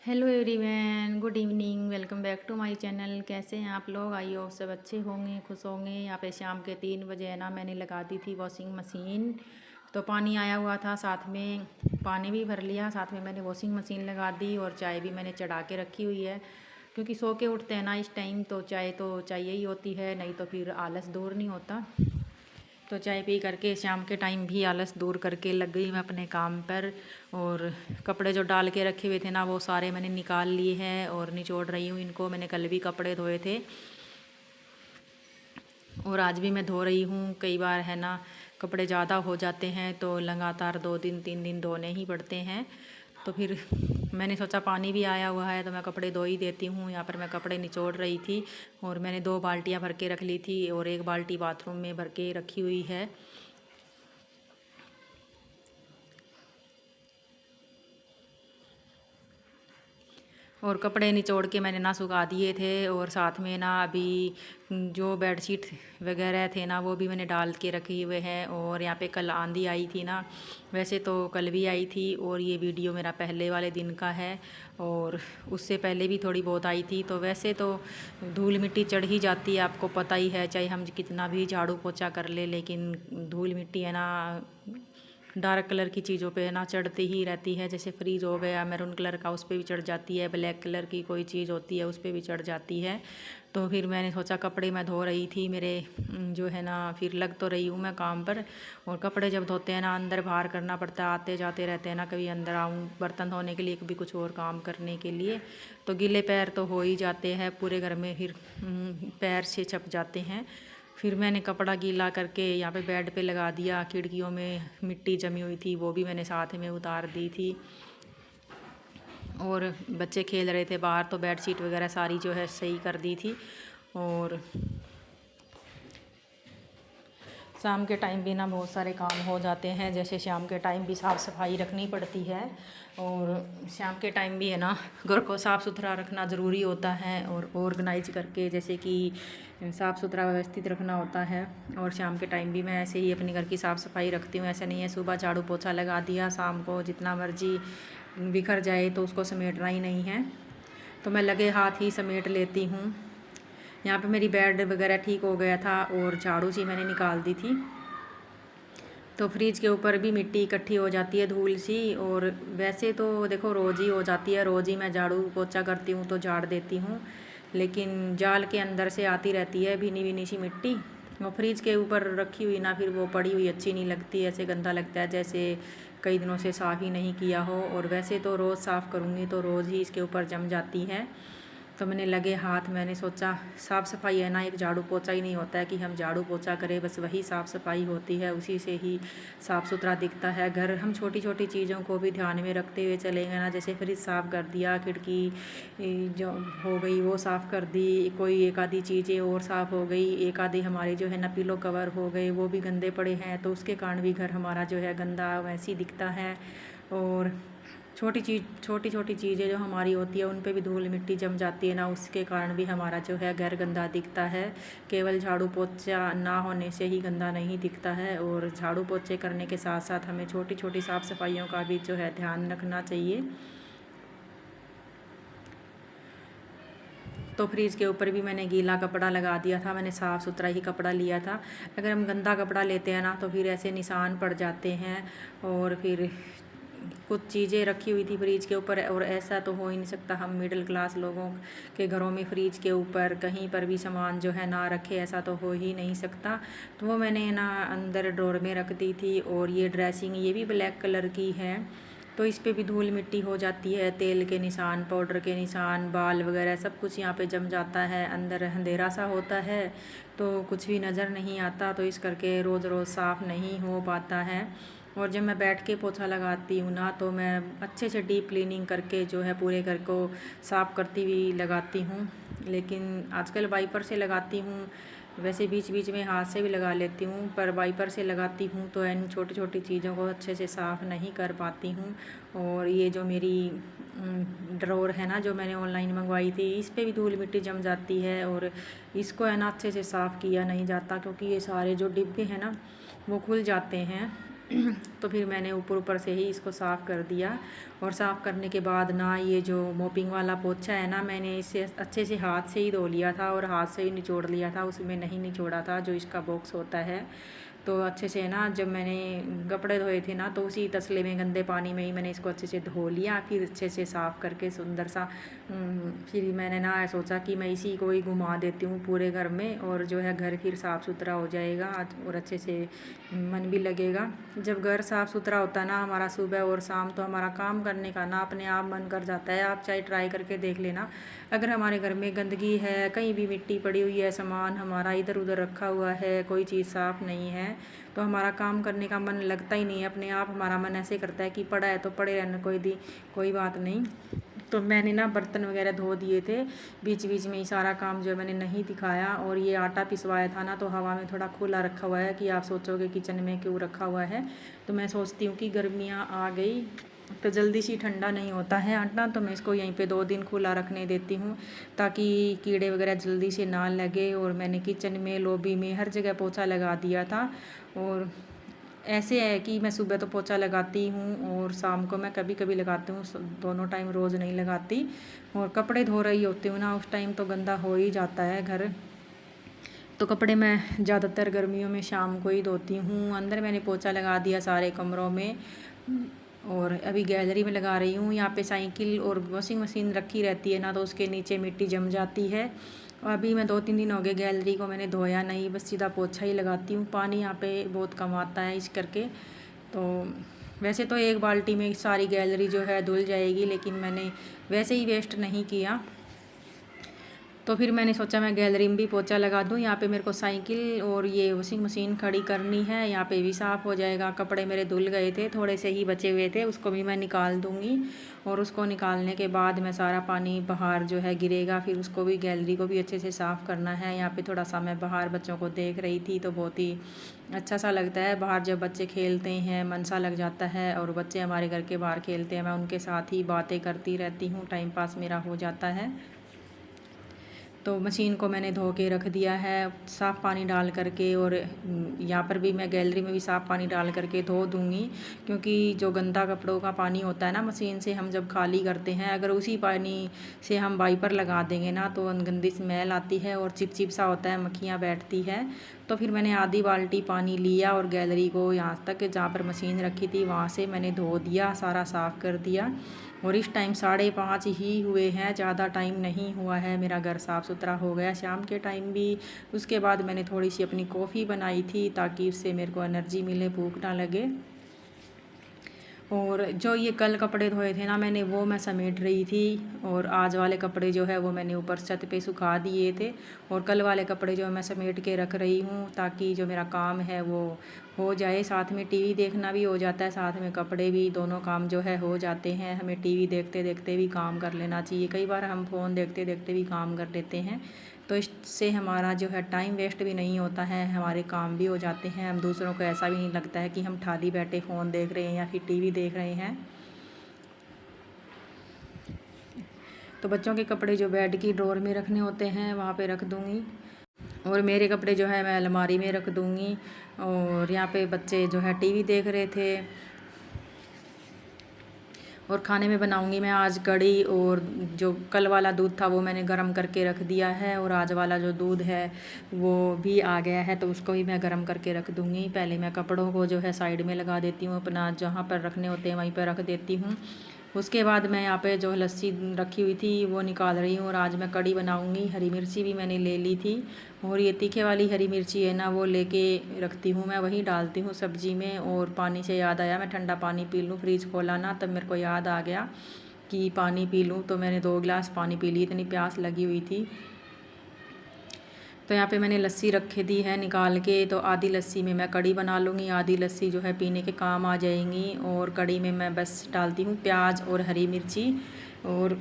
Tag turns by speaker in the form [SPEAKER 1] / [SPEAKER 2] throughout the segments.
[SPEAKER 1] Hello everyone, good evening. Welcome back to my channel. कैसे हैं आप लोग? आई होप सब अच्छे होंगे, खुश होंगे। यहाँ पे शाम के 3 बजे है ना, मैंने लगा दी थी वॉशिंग मशीन। तो पानी आया हुआ था, साथ में पानी भी भर लिया, साथ में मैंने वॉशिंग मशीन लगा दी और चाय भी मैंने चढ़ा के रखी हुई है। क्योंकि सो के उठते हैं ना इस टाइम, तो चाय तो चाहिए ही होती है, नहीं तो फिर आलस दूर नहीं होता। तो चाय पी करके शाम के टाइम भी आलस दूर करके लग गई मैं अपने काम पर। और कपड़े जो डाल के रखे हुए थे ना, वो सारे मैंने निकाल लिए हैं और निचोड़ रही हूँ इनको। मैंने कल भी कपड़े धोए थे और आज भी मैं धो रही हूँ। कई बार है ना, कपड़े ज़्यादा हो जाते हैं तो लगातार 2 दिन 3 दिन धोने ही पड़ते हैं। तो फिर मैंने सोचा पानी भी आया हुआ है तो मैं कपड़े धो ही देती हूँ। यहाँ पर मैं कपड़े निचोड़ रही थी और मैंने 2 बाल्टियाँ भर के रख ली थी और 1 बाल्टी बाथरूम में भर के रखी हुई है। और कपड़े निचोड़ के मैंने ना सुखा दिए थे और साथ में ना अभी जो बेडशीट वगैरह थे ना, वो भी मैंने डाल के रखे हुए हैं। और यहाँ पे कल आंधी आई थी ना, वैसे तो कल भी आई थी और ये वीडियो मेरा पहले वाले दिन का है और उससे पहले भी थोड़ी बहुत आई थी। तो वैसे तो धूल मिट्टी चढ़ ही जाती है, आपको पता ही है, चाहे हम कितना भी झाड़ू पोछा कर ले, लेकिन धूल मिट्टी है ना डार्क कलर की चीज़ों पे ना चढ़ती ही रहती है। जैसे फ्रीज हो गया मैरून कलर का, उस पर भी चढ़ जाती है। ब्लैक कलर की कोई चीज़ होती है, उस पर भी चढ़ जाती है। तो फिर मैंने सोचा, कपड़े मैं धो रही थी मेरे जो है ना, फिर लग तो रही हूँ मैं काम पर। और कपड़े जब धोते हैं ना, अंदर बाहर करना पड़ता है, आते जाते रहते हैं ना, कभी अंदर आऊँ बर्तन धोने के लिए, कभी कुछ और काम करने के लिए। तो गीले पैर तो हो ही जाते हैं पूरे घर में, फिर पैर से छप जाते हैं। फिर मैंने कपड़ा गीला करके यहाँ पे बेड पे लगा दिया। खिड़कियों में मिट्टी जमी हुई थी, वो भी मैंने साथ में उतार दी थी। और बच्चे खेल रहे थे बाहर, तो बेडशीट वगैरह सारी जो है सही कर दी थी। और शाम के टाइम भी ना बहुत सारे काम हो जाते हैं। जैसे शाम के टाइम भी साफ़ सफाई रखनी पड़ती है और शाम के टाइम भी है ना, घर को साफ़ सुथरा रखना ज़रूरी होता है और ऑर्गेनाइज करके, जैसे कि साफ़ सुथरा व्यवस्थित रखना होता है। और शाम के टाइम भी मैं ऐसे ही अपने घर की साफ़ सफाई रखती हूँ। ऐसा नहीं है सुबह झाड़ू पोछा लगा दिया, शाम को जितना मर्जी बिखर जाए तो उसको समेटना ही नहीं है, तो मैं लगे हाथ ही समेट लेती हूँ। यहाँ पे मेरी बेड वगैरह ठीक हो गया था और झाड़ू सी मैंने निकाल दी थी। तो फ्रिज के ऊपर भी मिट्टी इकट्ठी हो जाती है, धूल सी। और वैसे तो देखो रोज़ ही हो जाती है, रोज़ ही मैं झाड़ू पोछा करती हूँ तो झाड़ देती हूँ, लेकिन जाल के अंदर से आती रहती है भीनी भीनी सी मिट्टी। और फ्रिज के ऊपर रखी हुई ना, फिर वो पड़ी हुई अच्छी नहीं लगती, ऐसे गंदा लगता है जैसे कई दिनों से साफ़ ही नहीं किया हो। और वैसे तो रोज़ साफ़ करूँगी तो रोज़ ही इसके ऊपर जम जाती है। तो मैंने लगे हाथ, मैंने सोचा साफ़ सफाई है ना, एक झाड़ू पोछा ही नहीं होता है कि हम झाड़ू पोछा करें, बस वही साफ़ सफाई होती है, उसी से ही साफ़ सुथरा दिखता है घर। हम छोटी छोटी चीज़ों को भी ध्यान में रखते हुए चलेंगे ना, जैसे फ्रिज साफ़ कर दिया, खिड़की जो हो गई वो साफ़ कर दी, कोई एक आधी चीज़ें और साफ़ हो गई, एक आधी हमारे जो है ना पिलो कवर हो गए वो भी गंदे पड़े हैं, तो उसके कारण भी घर हमारा जो है गंदा वैसे ही दिखता है। और छोटी छोटी चीज़ें जो हमारी होती है उन पे भी धूल मिट्टी जम जाती है ना, उसके कारण भी हमारा जो है घर गंदा दिखता है। केवल झाड़ू पोछा ना होने से ही गंदा नहीं दिखता है, और झाड़ू पोछे करने के साथ साथ हमें छोटी छोटी साफ़ सफाइयों का भी जो है ध्यान रखना चाहिए। तो फ्रिज के ऊपर भी मैंने गीला कपड़ा लगा दिया था, मैंने साफ़ सुथरा ही कपड़ा लिया था। अगर हम गंदा कपड़ा लेते हैं ना तो फिर ऐसे निशान पड़ जाते हैं। और फिर कुछ चीज़ें रखी हुई थी फ्रिज के ऊपर, और ऐसा तो हो ही नहीं सकता, हम मिडिल क्लास लोगों के घरों में फ्रिज के ऊपर कहीं पर भी सामान जो है ना रखे, ऐसा तो हो ही नहीं सकता। तो वो मैंने ना अंदर ड्रॉर में रख दी थी। और ये ड्रेसिंग ये भी ब्लैक कलर की है, तो इस पे भी धूल मिट्टी हो जाती है, तेल के निशान, पाउडर के निशान, बाल वगैरह सब कुछ यहाँ पे जम जाता है। अंदर अंधेरा सा होता है तो कुछ भी नज़र नहीं आता, तो इस करके रोज़ रोज़ साफ़ नहीं हो पाता है। और जब मैं बैठ के पोछा लगाती हूँ ना, तो मैं अच्छे से डीप क्लीनिंग करके जो है पूरे घर को साफ़ करती हुई लगाती हूँ। लेकिन आजकल वाइपर से लगाती हूँ, वैसे बीच बीच में हाथ से भी लगा लेती हूँ, पर वाइपर से लगाती हूँ तो इन छोटी छोटी चीज़ों को अच्छे से साफ़ नहीं कर पाती हूँ। और ये जो मेरी ड्रॉर है ना, जो मैंने ऑनलाइन मंगवाई थी, इस पे भी धूल मिट्टी जम जाती है और इसको है ना अच्छे से साफ़ किया नहीं जाता, क्योंकि ये सारे जो डिब्बे हैं ना वो खुल जाते हैं। तो फिर मैंने ऊपर ऊपर से ही इसको साफ़ कर दिया। और साफ़ करने के बाद ना ये जो मोपिंग वाला पोछा है ना, मैंने इसे अच्छे से हाथ से ही धो लिया था और हाथ से ही निचोड़ लिया था, उसमें नहीं निचोड़ा था जो इसका बॉक्स होता है। तो अच्छे से ना जब मैंने कपड़े धोए थे ना, तो उसी तसले में गंदे पानी में ही मैंने इसको अच्छे से धो लिया, फिर अच्छे से साफ़ करके सुंदर सा। फिर मैंने ना सोचा कि मैं इसी को ही घुमा देती हूँ पूरे घर में, और जो है घर फिर साफ़ सुथरा हो जाएगा और अच्छे से मन भी लगेगा। जब घर साफ़ सुथरा होता है ना हमारा सुबह और शाम, तो हमारा काम करने का ना अपने आप मन कर जाता है। आप चाहे ट्राई करके देख लेना, अगर हमारे घर में गंदगी है, कहीं भी मिट्टी पड़ी हुई है, सामान हमारा इधर उधर रखा हुआ है, कोई चीज़ साफ़ नहीं है, तो हमारा काम करने का मन लगता ही नहीं है। अपने आप हमारा मन ऐसे करता है कि पड़ा है तो पड़े रहना, कोई बात नहीं। तो मैंने ना बर्तन वगैरह धो दिए थे, बीच बीच में ही सारा काम जो है मैंने नहीं दिखाया। और ये आटा पिसवाया था ना, तो हवा में थोड़ा खुला रखा हुआ है कि आप सोचोगे किचन में क्यों रखा हुआ है। तो मैं सोचती हूँ कि गर्मियाँ आ गई तो जल्दी से ठंडा नहीं होता है आटा, तो मैं इसको यहीं पे 2 दिन खुला रखने देती हूँ ताकि कीड़े वगैरह जल्दी से ना लगे। और मैंने किचन में, लॉबी में, हर जगह पोछा लगा दिया था। और ऐसे है कि मैं सुबह तो पोछा लगाती हूँ और शाम को मैं कभी कभी लगाती हूँ, दोनों टाइम रोज़ नहीं लगाती। और कपड़े धो रही होती हूँ ना, उस टाइम तो गंदा हो ही जाता है घर। तो कपड़े मैं ज़्यादातर गर्मियों में शाम को ही धोती हूँ। अंदर मैंने पोछा लगा दिया सारे कमरों में, और अभी गैलरी में लगा रही हूँ। यहाँ पे साइकिल और वॉशिंग मशीन रखी रहती है ना, तो उसके नीचे मिट्टी जम जाती है। और अभी मैं 2-3 दिन हो गए गैलरी को मैंने धोया नहीं, बस सीधा पोछा ही लगाती हूँ। पानी यहाँ पे बहुत कम आता है इस करके। तो वैसे तो 1 बाल्टी में सारी गैलरी जो है धुल जाएगी, लेकिन मैंने वैसे ही वेस्ट नहीं किया। तो फिर मैंने सोचा मैं गैलरी में भी पोछा लगा दूँ। यहाँ पे मेरे को साइकिल और ये वॉशिंग मशीन खड़ी करनी है, यहाँ पे भी साफ़ हो जाएगा। कपड़े मेरे धुल गए थे, थोड़े से ही बचे हुए थे, उसको भी मैं निकाल दूँगी। और उसको निकालने के बाद मैं सारा पानी बाहर जो है गिरेगा, फिर उसको भी, गैलरी को भी अच्छे से साफ़ करना है। यहाँ पे थोड़ा सा मैं बाहर बच्चों को देख रही थी, तो बहुत ही अच्छा सा लगता है बाहर जब बच्चे खेलते हैं, मन सा लग जाता है। और बच्चे हमारे घर के बाहर खेलते हैं, मैं उनके साथ ही बातें करती रहती हूँ, टाइम पास मेरा हो जाता है। तो मशीन को मैंने धो के रख दिया है साफ़ पानी डाल करके। और यहाँ पर भी मैं गैलरी में भी साफ़ पानी डाल करके धो दूँगी, क्योंकि जो गंदा कपड़ों का पानी होता है ना, मशीन से हम जब खाली करते हैं, अगर उसी पानी से हम वाइपर लगा देंगे ना, तो गंदी स्मेल आती है और चिपचिप सा होता है, मक्खियाँ बैठती है। तो फिर मैंने आधी बाल्टी पानी लिया और गैलरी को यहाँ तक जहाँ पर मशीन रखी थी वहाँ से मैंने धो दिया, सारा साफ़ कर दिया। और इस टाइम 5:30 ही हुए हैं, ज़्यादा टाइम नहीं हुआ है, मेरा घर साफ़ सुथरा हो गया शाम के टाइम भी। उसके बाद मैंने थोड़ी सी अपनी कॉफ़ी बनाई थी ताकि उससे मेरे को एनर्जी मिले, भूख ना लगे। और जो ये कल कपड़े धोए थे ना मैंने, वो मैं समेट रही थी। और आज वाले कपड़े जो है वो मैंने ऊपर छत पे सुखा दिए थे। और कल वाले कपड़े जो मैं समेट के रख रही हूँ ताकि जो मेरा काम है वो हो जाए। साथ में टीवी देखना भी हो जाता है, साथ में कपड़े भी, दोनों काम जो है हो जाते हैं। हमें टीवी देखते देखते भी काम कर लेना चाहिए, कई बार हम फ़ोन देखते देखते भी काम कर लेते हैं। तो इससे हमारा जो है टाइम वेस्ट भी नहीं होता है, हमारे काम भी हो जाते हैं। हम दूसरों को ऐसा भी नहीं लगता है कि हम खाली बैठे फ़ोन देख रहे हैं या फिर टीवी देख रहे हैं। तो बच्चों के कपड़े जो बेड की ड्रॉर में रखने होते हैं वहाँ पे रख दूँगी, और मेरे कपड़े जो है मैं अलमारी में रख दूँगी। और यहाँ पे बच्चे जो है टीवी देख रहे थे। और खाने में बनाऊंगी मैं आज कढ़ी, और जो कल वाला दूध था वो मैंने गर्म करके रख दिया है, और आज वाला जो दूध है वो भी आ गया है, तो उसको भी मैं गर्म करके रख दूंगी। पहले मैं कपड़ों को जो है साइड में लगा देती हूँ, अपना जहाँ पर रखने होते हैं वहीं पर रख देती हूँ। उसके बाद मैं यहाँ पे जो लस्सी रखी हुई थी वो निकाल रही हूँ, और आज मैं कढ़ी बनाऊँगी। हरी मिर्ची भी मैंने ले ली थी, और ये तीखे वाली हरी मिर्ची है ना, वो लेके रखती हूँ, मैं वही डालती हूँ सब्जी में। और पानी से याद आया, मैं ठंडा पानी पी लूँ, फ्रिज खोला ना तब मेरे को याद आ गया कि पानी पी लूँ, तो मैंने 2 गिलास पानी पी ली, इतनी प्यास लगी हुई थी। तो यहाँ पे मैंने लस्सी रखी दी है निकाल के, तो आधी लस्सी में मैं कढ़ी बना लूँगी, आधी लस्सी जो है पीने के काम आ जाएंगी। और कढ़ी में मैं बस डालती हूँ प्याज और हरी मिर्ची, और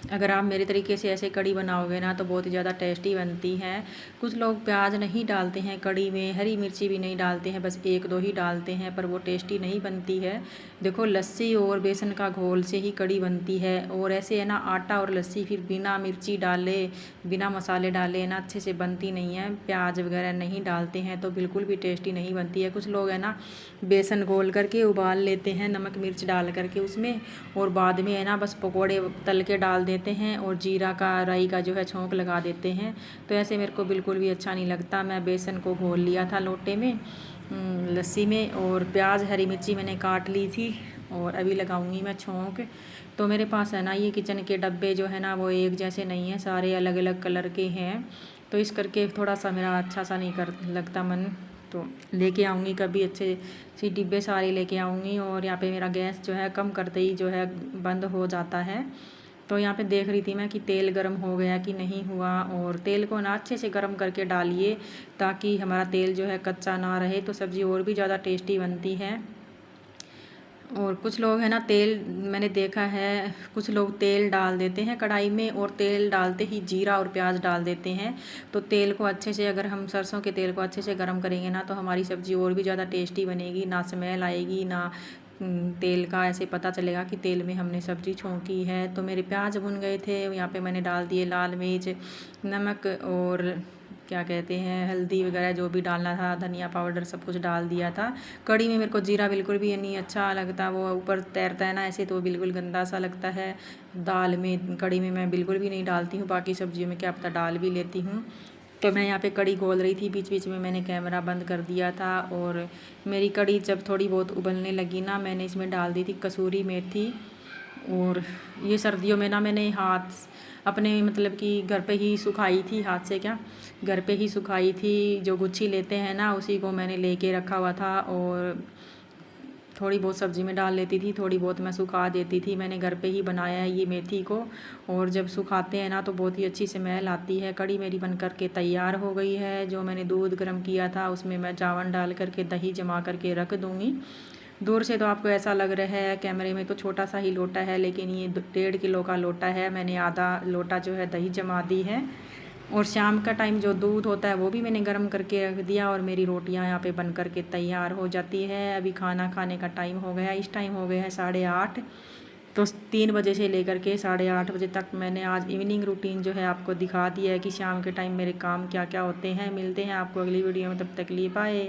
[SPEAKER 1] अगर आप मेरे तरीके से ऐसे कड़ी बनाओगे ना तो बहुत ही ज़्यादा टेस्टी बनती है। कुछ लोग प्याज नहीं डालते हैं कड़ी में, हरी मिर्ची भी नहीं डालते हैं, बस 1-2 ही डालते हैं, पर वो टेस्टी नहीं बनती है। देखो लस्सी और बेसन का घोल से ही कड़ी बनती है, और ऐसे है ना आटा और लस्सी फिर बिना मिर्ची डाले, बिना मसाले डाले ना अच्छे से बनती नहीं है। प्याज वगैरह नहीं डालते हैं तो बिल्कुल भी टेस्टी नहीं बनती है। कुछ लोग है ना बेसन घोल करके उबाल लेते हैं नमक मिर्च डाल करके उसमें, और बाद में है ना बस पकोड़े तल के डाल देते हैं और जीरा का राई का जो है छौंक लगा देते हैं। तो ऐसे मेरे को बिल्कुल भी अच्छा नहीं लगता। मैं बेसन को घोल लिया था लोटे में, लस्सी में, और प्याज हरी मिर्ची मैंने काट ली थी और अभी लगाऊंगी मैं छौंक। तो मेरे पास है ना ये किचन के डब्बे जो है ना वो एक जैसे नहीं है, सारे अलग अलग कलर के हैं, तो इस करके थोड़ा सा मेरा अच्छा सा नहीं कर लगता मन। तो लेके आऊँगी कभी अच्छे सी डिब्बे सारे लेके आऊँगी। और यहाँ पे मेरा गैस जो है कम करते ही जो है बंद हो जाता है। तो यहाँ पे देख रही थी मैं कि तेल गर्म हो गया कि नहीं हुआ, और तेल को ना अच्छे से गर्म करके डालिए ताकि हमारा तेल जो है कच्चा ना रहे, तो सब्ज़ी और भी ज़्यादा टेस्टी बनती है। और कुछ लोग है ना तेल, मैंने देखा है कुछ लोग तेल डाल देते हैं कढ़ाई में और तेल डालते ही जीरा और प्याज डाल देते हैं। तो तेल को अच्छे से, अगर हम सरसों के तेल को अच्छे से गर्म करेंगे ना तो हमारी सब्ज़ी और भी ज़्यादा टेस्टी बनेगी, ना स्मेल आएगी ना तेल का ऐसे पता चलेगा कि तेल में हमने सब्ज़ी छोंकी है। तो मेरे प्याज भुन गए थे, यहाँ पे मैंने डाल दिए लाल मिर्च, नमक और क्या कहते हैं हल्दी वगैरह जो भी डालना था, धनिया पाउडर सब कुछ डाल दिया था। कड़ी में मेरे को जीरा बिल्कुल भी नहीं अच्छा लगता, वो ऊपर तैरता है ना ऐसे तो बिल्कुल गंदा सा लगता है। दाल में कड़ी में मैं बिल्कुल भी नहीं डालती हूँ, बाकी सब्जियों में क्या पता डाल भी लेती हूँ। तो मैं यहाँ पे कड़ी घोल रही थी, बीच बीच में मैंने कैमरा बंद कर दिया था। और मेरी कड़ी जब थोड़ी बहुत उबलने लगी ना, मैंने इसमें डाल दी थी कसूरी मेथी। और ये सर्दियों में ना मैंने हाथ अपने मतलब कि घर पे ही सुखाई थी, हाथ से क्या घर पे ही सुखाई थी, जो गुच्छी लेते हैं ना उसी को मैंने लेके रखा हुआ था। और थोड़ी बहुत सब्ज़ी में डाल लेती थी, थोड़ी बहुत मैं सुखा देती थी। मैंने घर पे ही बनाया है ये मेथी को, और जब सुखाते हैं ना तो बहुत ही अच्छी स्मेल आती है। कड़ी मेरी बन कर के तैयार हो गई है। जो मैंने दूध गर्म किया था उसमें मैं चावल डाल करके दही जमा करके रख दूँगी। दूर से तो आपको ऐसा लग रहा है कैमरे में तो छोटा सा ही लोटा है, लेकिन ये 1.5 किलो का लोटा है। मैंने आधा लोटा जो है दही जमा दी है। और शाम का टाइम जो दूध होता है वो भी मैंने गर्म करके रख दिया, और मेरी रोटियां यहाँ पे बन करके तैयार हो जाती है। अभी खाना खाने का टाइम हो गया, इस टाइम हो गया है 8:30। तो 3 बजे से लेकर के 8:30 बजे तक मैंने आज इवनिंग रूटीन जो है आपको दिखा दिया है कि शाम के टाइम मेरे काम क्या क्या होते हैं। मिलते हैं आपको अगली वीडियो में, तब तक लिए बाय।